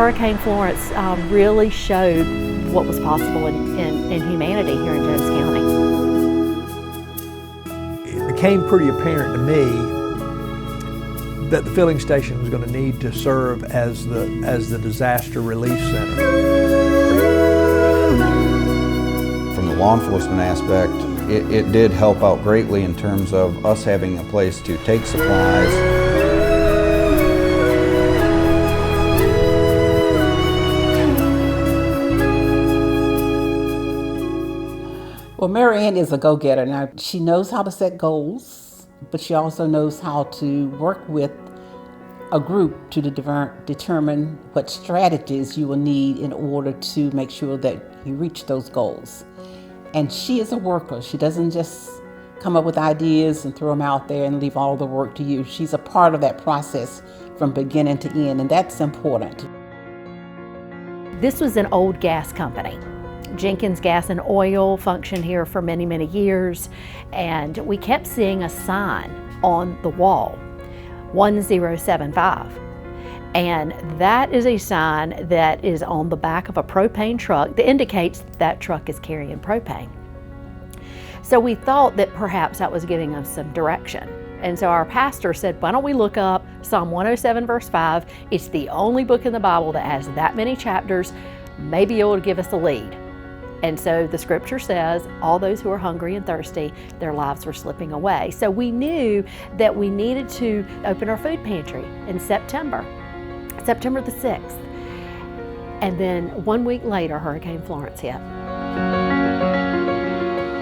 Hurricane Florence really showed what was possible in humanity here in Jones County. It became pretty apparent to me that the filling station was going to need to serve as the disaster relief center. From the law enforcement aspect, it did help out greatly in terms of us having a place to take supplies. Well, Mary Ann is a go-getter. Now, she knows how to set goals, but she also knows how to work with a group to determine what strategies you will need in order to make sure that you reach those goals. And she is a worker. She doesn't just come up with ideas and throw them out there and leave all the work to you. She's a part of that process from beginning to end, and that's important. This was an old gas company. Jenkins Gas and Oil functioned here for many, many years, and we kept seeing a sign on the wall, 1075. And that is a sign that is on the back of a propane truck that indicates that truck is carrying propane. So we thought that perhaps that was giving us some direction. And so our pastor said, why don't we look up Psalm 107 verse 5. It's the only book in the Bible that has that many chapters. Maybe it will give us a lead. And so the scripture says, all those who are hungry and thirsty, their lives were slipping away. So we knew that we needed to open our food pantry in September the 6th. And then 1 week later, Hurricane Florence hit.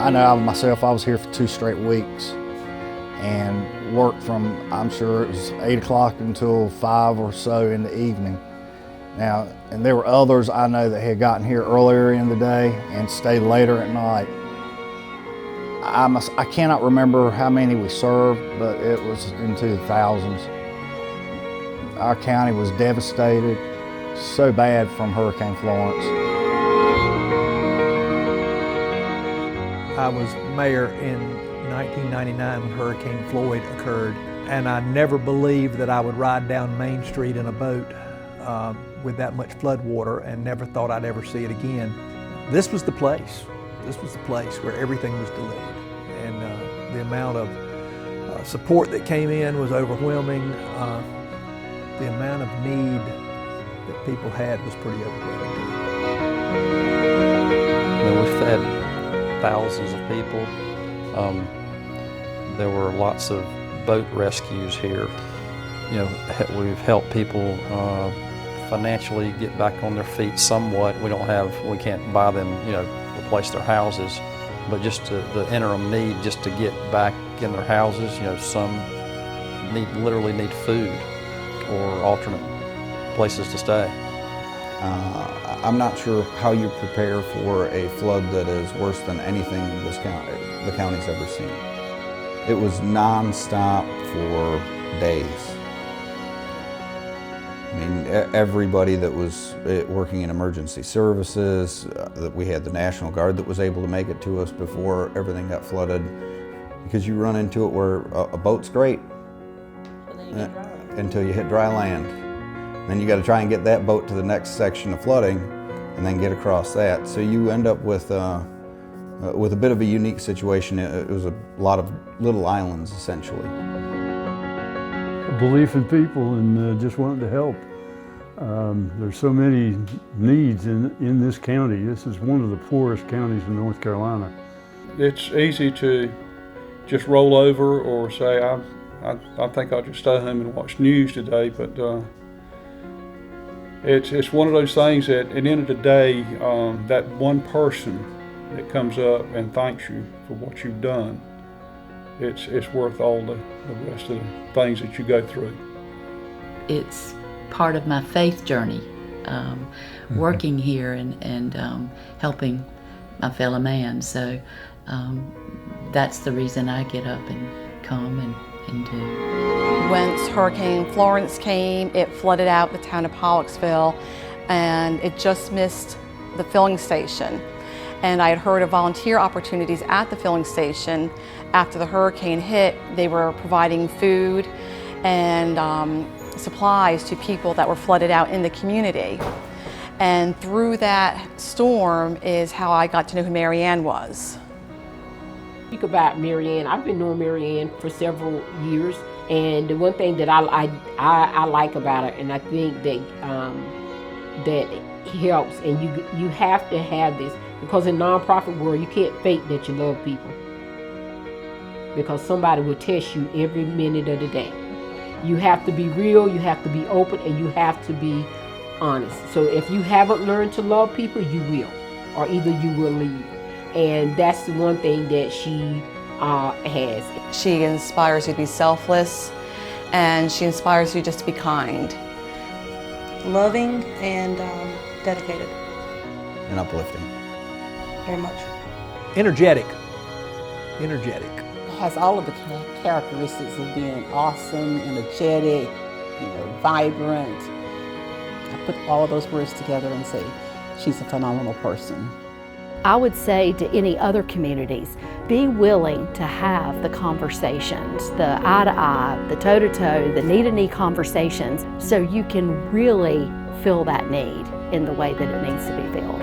I know myself, I was here for 2 straight weeks and worked from, I'm sure it was 8 o'clock until 5 or so in the evening. Now, and there were others I know that had gotten here earlier in the day and stayed later at night. I cannot remember how many we served, but it was into the thousands. Our county was devastated, so bad from Hurricane Florence. I was mayor in 1999 when Hurricane Floyd occurred, and I never believed that I would ride down Main Street in a boat with that much flood water, and never thought I'd ever see it again. This was the place. This was the place where everything was delivered, and the amount of support that came in was overwhelming. The amount of need that people had was pretty overwhelming. We fed thousands of people. There were lots of boat rescues here. We've helped people financially get back on their feet somewhat. We can't buy them, replace their houses, but just the interim need just to get back in their houses. Some literally need food or alternate places to stay. I'm not sure how you prepare for a flood that is worse than anything the county's ever seen. It was non-stop for days. I mean, everybody that was working in emergency services, that we had the National Guard that was able to make it to us before everything got flooded, because you run into it where a boat's great until you hit dry land. Then you got to try and get that boat to the next section of flooding and then get across that. So you end up with a bit of a unique situation. It was a lot of little islands, essentially. A belief in people and just wanting to help. There's so many needs in this county. This is one of the poorest counties in North Carolina. It's easy to just roll over or say, I think I'll just stay home and watch news today, but it's one of those things that at the end of the day, that one person that comes up and thanks you for what you've done, it's worth all the rest of the things that you go through. It's part of my faith journey, working here and helping my fellow man. So that's the reason I get up and come and do. Once Hurricane Florence came, it flooded out the town of Pollocksville, and it just missed the filling station. And I had heard of volunteer opportunities at the filling station. After the hurricane hit, they were providing food and supplies to people that were flooded out in the community. And through that storm is how I got to know who Mary Ann was. Speak about Mary Ann. I've been knowing Mary Ann for several years, and the one thing that I like about her, and I think that that helps, and you have to have this, because in nonprofit world you can't fake that you love people, because somebody will test you every minute of the day. You have to be real, you have to be open, and you have to be honest. So if you haven't learned to love people, you will, or either you will leave. And that's the one thing that she has. She inspires you to be selfless, and she inspires you just to be kind. Loving and dedicated. And uplifting. Very much. Energetic. Energetic. Has all of the characteristics of being awesome, energetic, vibrant. I put all of those words together and say she's a phenomenal person. I would say to any other communities, be willing to have the conversations, the eye-to-eye, the toe-to-toe, the knee-to-knee conversations, so you can really fill that need in the way that it needs to be filled.